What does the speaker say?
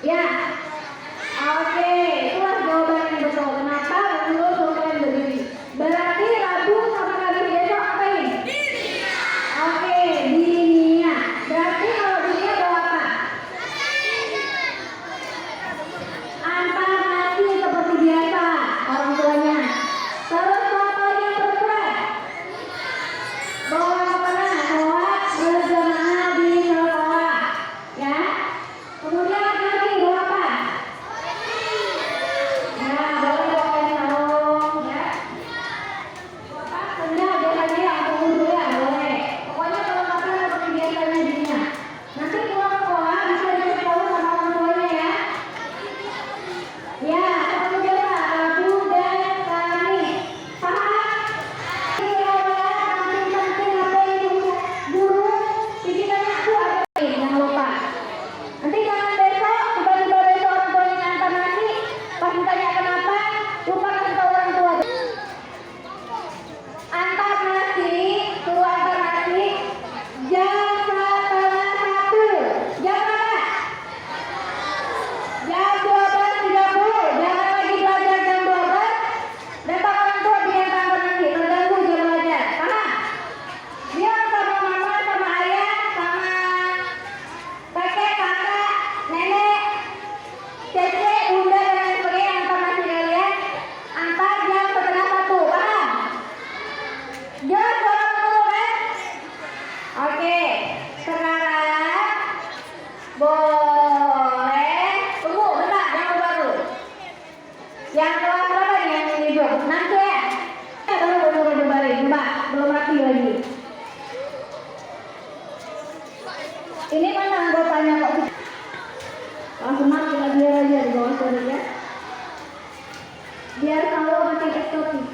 Ya, oke, itulah jawaban yang betul. Kenapa menurut suruh kalian berdiri? Berarti Rabu sama Kamis besok ngapain? Oke, dunia. Berarti kalau dunia bawa apa? Antar nasi seperti biasa orang tuanya. Terus fotonya perempuan. Bawa kemana? Bawa berjamaah di sekolah. Ya. Kemudian laki bawa apa? Ya, boleh bawa sarung ya. Bapak senda biasanya yang dulu ya, boleh. Pokoknya perlengkapan seperti biasanya dirinya. Nanti pulang sekolah bisa dikasih tahu sama orang tuanya ya. Ya, seperti biasa Rabu dan Kamis. Paham? Penting apa itu guru pikirannya aku apa jangan lupa. Nanti jangan besok tiba-tiba besok orang tuanya ngantar nasi pas ditanya kenapa lupa kasih tahu orang tua. Antar nasi, suruh antar nasi jam 1:30. Jam berapa? Jam 12:30. Jangan lagi belajar jam 12. Datang orang tua biar antar nasi, terganggu jam belajar. Paham? Biar sama mama, sama ayah, sama kakek, kakak, nenek, cece, bunda dan lain sebagainya antar nasi kalian. Antar jam 1:30. Paham? Jelas orang dulu kan? Oke, sekarang boleh tunggu bentar, jangan baru. Yang kelas berapa nih yang hijau? Nanti ya. Baru balik, Mbak, belum rapi lagi. Ini mana anggotanya kok? Langsung mati lagi aja di bawah sini ya. Biar kalau makin eksotis.